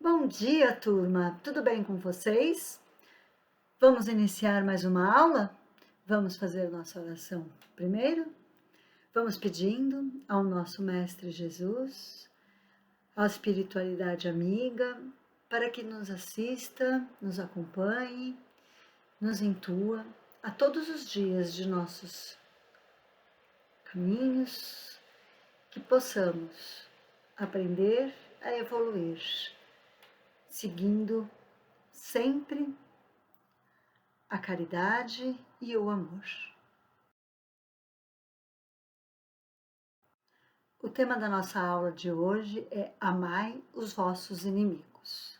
Bom dia, turma! Tudo bem com vocês? Vamos iniciar mais uma aula? Vamos fazer nossa oração primeiro? Vamos pedindo ao nosso Mestre Jesus, à espiritualidade amiga, para que nos assista, nos acompanhe, nos intua a todos os dias de nossos caminhos, que possamos aprender a evoluir, seguindo sempre a caridade e o amor. O tema da nossa aula de hoje é Amai os vossos inimigos.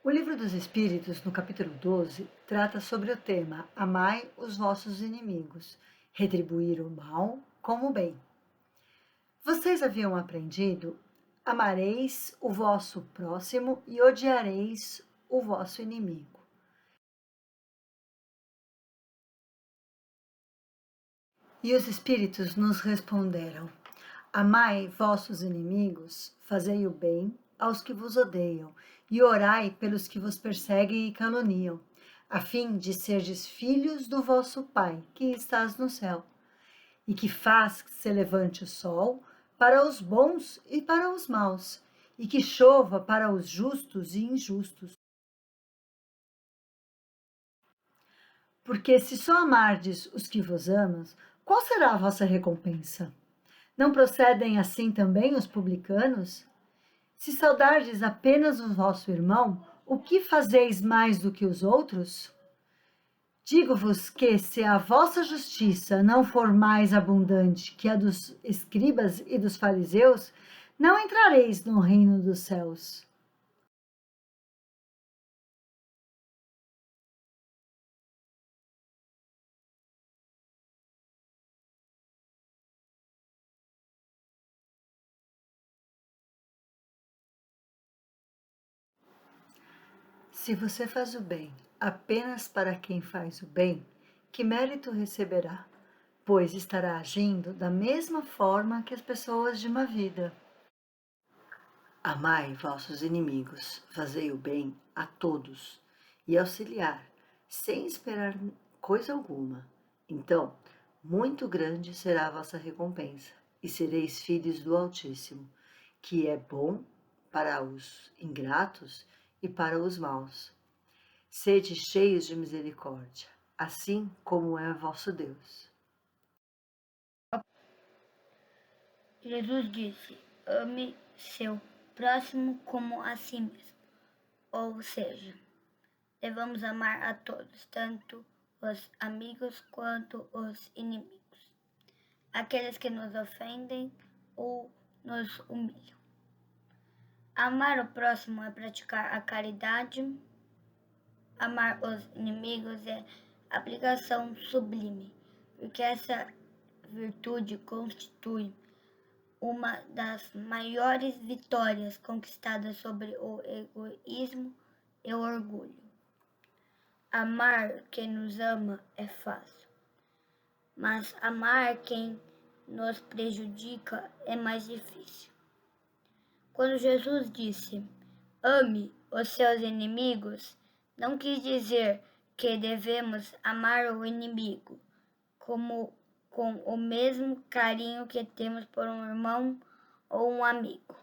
O Livro dos Espíritos, no capítulo 12, trata sobre o tema Amai os vossos inimigos, retribuir o mal como o bem. Vocês haviam aprendido: amareis o vosso próximo e odiareis o vosso inimigo. E os Espíritos nos responderam: Amai vossos inimigos, fazei o bem aos que vos odeiam, e orai pelos que vos perseguem e caluniam, a fim de serdes filhos do vosso Pai, que estás no céu, e que faz que se levante o sol para os bons e para os maus, e que chova para os justos e injustos. Porque se só amardes os que vos amam, qual será a vossa recompensa? Não procedem assim também os publicanos? Se saudardes apenas o vosso irmão, o que fazeis mais do que os outros? Digo-vos que, se a vossa justiça não for mais abundante que a dos escribas e dos fariseus, não entrareis no reino dos céus. Se você faz o bem apenas para quem faz o bem, que mérito receberá? Pois estará agindo da mesma forma que as pessoas de má vida. Amai vossos inimigos, fazei o bem a todos e auxiliar, sem esperar coisa alguma. Então, muito grande será a vossa recompensa, e sereis filhos do Altíssimo, que é bom para os ingratos e para os maus. Sede cheios de misericórdia, assim como é vosso Deus. Jesus disse: ame seu próximo como a si mesmo. Ou seja, devemos amar a todos, tanto os amigos quanto os inimigos, aqueles que nos ofendem ou nos humilham. Amar o próximo é praticar a caridade. Amar os inimigos é aplicação sublime, porque essa virtude constitui uma das maiores vitórias conquistadas sobre o egoísmo e o orgulho. Amar quem nos ama é fácil, mas amar quem nos prejudica é mais difícil. Quando Jesus disse: ame os seus inimigos, não quis dizer que devemos amar o inimigo com o mesmo carinho que temos por um irmão ou um amigo.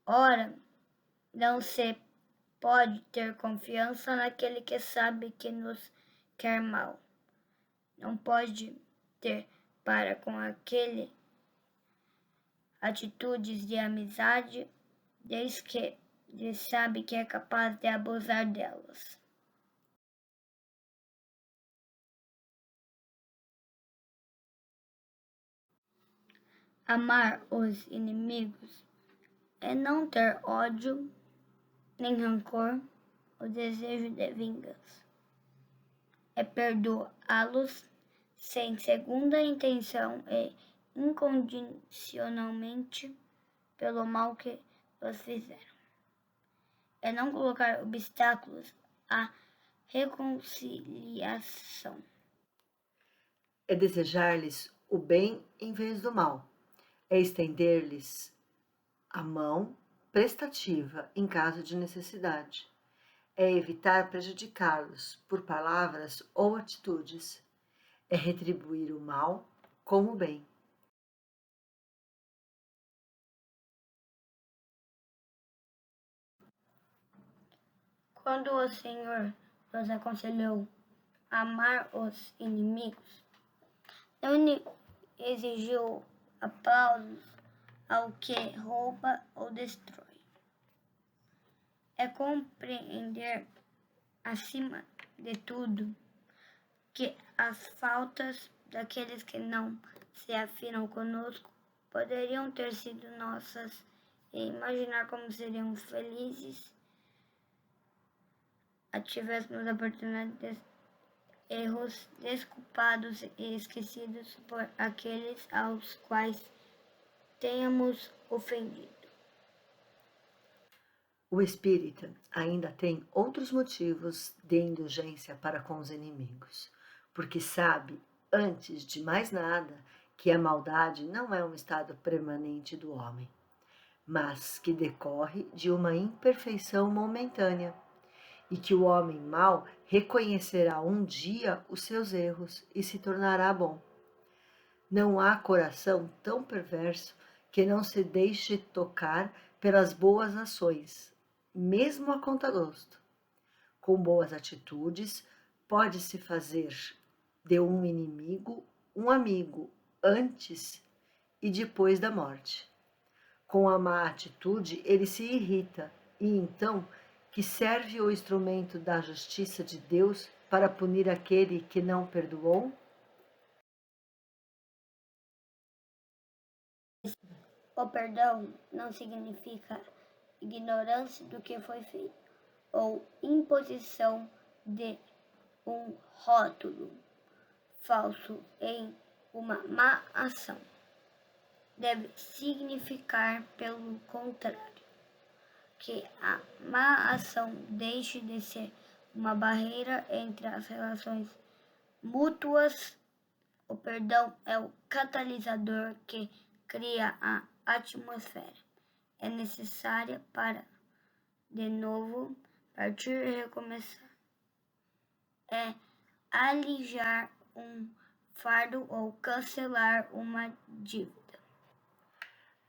Ora, não se pode ter confiança naquele que sabe que nos quer mal. Não pode ter para com aquele atitudes de amizade, desde que ele sabe que é capaz de abusar delas. Amar os inimigos é não ter ódio, nem rancor, o desejo de vingança. É perdoá-los sem segunda intenção e incondicionalmente pelo mal que nos fizeram. É não colocar obstáculos à reconciliação. É desejar-lhes o bem em vez do mal. É estender-lhes a mão prestativa em caso de necessidade. É evitar prejudicá-los por palavras ou atitudes. É retribuir o mal com o bem. Quando o Senhor nos aconselhou a amar os inimigos, não exigiu aplausos ao que rouba ou destrói. É compreender, acima de tudo, que as faltas daqueles que não se afinam conosco poderiam ter sido nossas e imaginar como seríamos felizes a tivéssemos a oportunidade de erros desculpados e esquecidos por aqueles aos quais tenhamos ofendido. O espírita ainda tem outros motivos de indulgência para com os inimigos, porque sabe, antes de mais nada, que a maldade não é um estado permanente do homem, mas que decorre de uma imperfeição momentânea, e que o homem mau reconhecerá um dia os seus erros e se tornará bom. Não há coração tão perverso que não se deixe tocar pelas boas ações, mesmo a contragosto. Com boas atitudes, pode-se fazer de um inimigo um amigo antes e depois da morte. Com a má atitude, ele se irrita e então que serve o instrumento da justiça de Deus para punir aquele que não perdoou? O perdão não significa ignorância do que foi feito ou imposição de um rótulo falso em uma má ação. Deve significar, pelo contrário, que a má ação deixe de ser uma barreira entre as relações mútuas. O perdão é o catalisador que cria a atmosfera. É necessária para, de novo, partir e recomeçar. É aliviar um fardo ou cancelar uma dívida.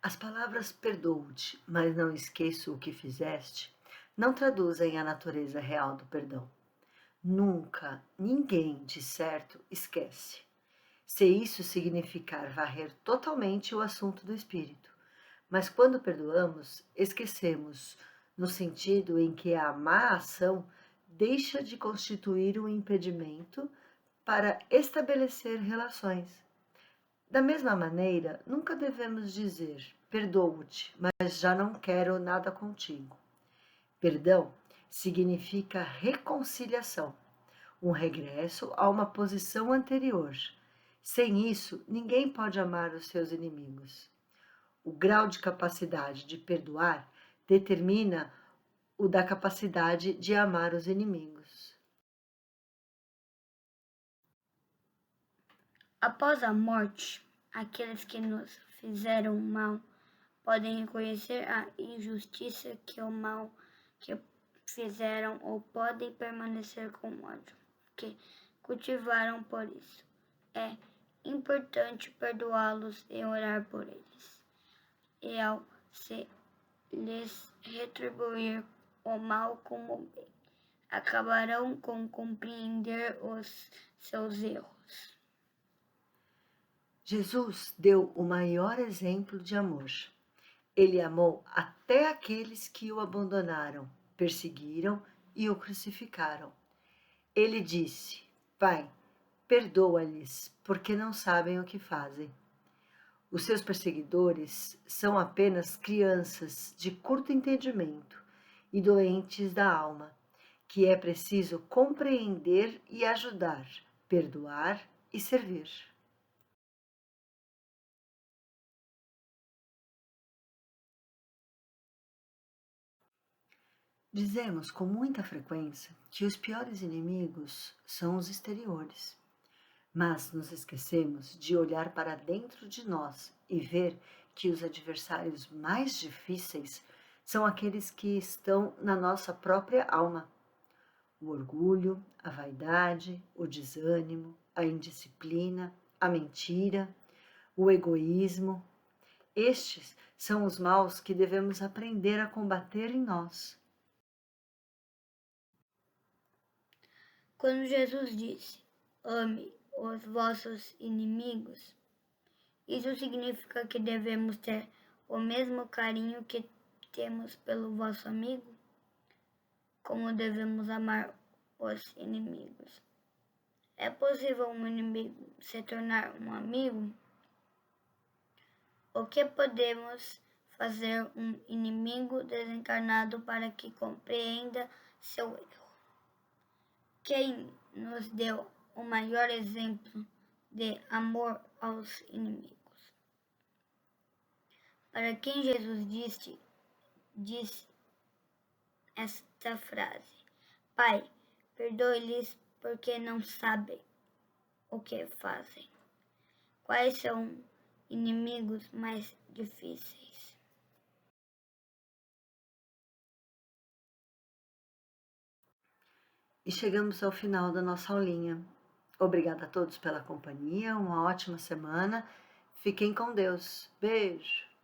As palavras perdoo-te, mas não esqueço o que fizeste, não traduzem a natureza real do perdão. Nunca, ninguém, de certo, esquece. Se isso significar varrer totalmente o assunto do espírito. Mas quando perdoamos, esquecemos, no sentido em que a má ação deixa de constituir um impedimento para estabelecer relações. Da mesma maneira, nunca devemos dizer perdoo-te, mas já não quero nada contigo. Perdão significa reconciliação, um regresso a uma posição anterior. Sem isso, ninguém pode amar os seus inimigos. O grau de capacidade de perdoar determina o da capacidade de amar os inimigos. Após a morte, aqueles que nos fizeram mal podem reconhecer a injustiça que o mal que fizeram ou podem permanecer com ódio que cultivaram por isso. É importante perdoá-los e orar por eles. E ao se lhes retribuir o mal com o bem, acabarão com compreender os seus erros. Jesus deu o maior exemplo de amor. Ele amou até aqueles que o abandonaram, perseguiram e o crucificaram. Ele disse: Pai, perdoa-lhes, porque não sabem o que fazem. Os seus perseguidores são apenas crianças de curto entendimento e doentes da alma, que é preciso compreender e ajudar, perdoar e servir. Dizemos com muita frequência que os piores inimigos são os exteriores, mas nos esquecemos de olhar para dentro de nós e ver que os adversários mais difíceis são aqueles que estão na nossa própria alma. O orgulho, a vaidade, o desânimo, a indisciplina, a mentira, o egoísmo. Estes são os maus que devemos aprender a combater em nós. Quando Jesus disse: ame os vossos inimigos, isso significa que devemos ter o mesmo carinho que temos pelo vosso amigo? Como devemos amar os inimigos? É possível um inimigo se tornar um amigo? O que podemos fazer um inimigo desencarnado para que compreenda seu erro? Quem nos deu o maior exemplo de amor aos inimigos? Para quem Jesus disse esta frase: Pai, perdoe-lhes porque não sabem o que fazem. Quais são inimigos mais difíceis? E chegamos ao final da nossa aulinha. Obrigada a todos pela companhia, uma ótima semana. Fiquem com Deus. Beijo!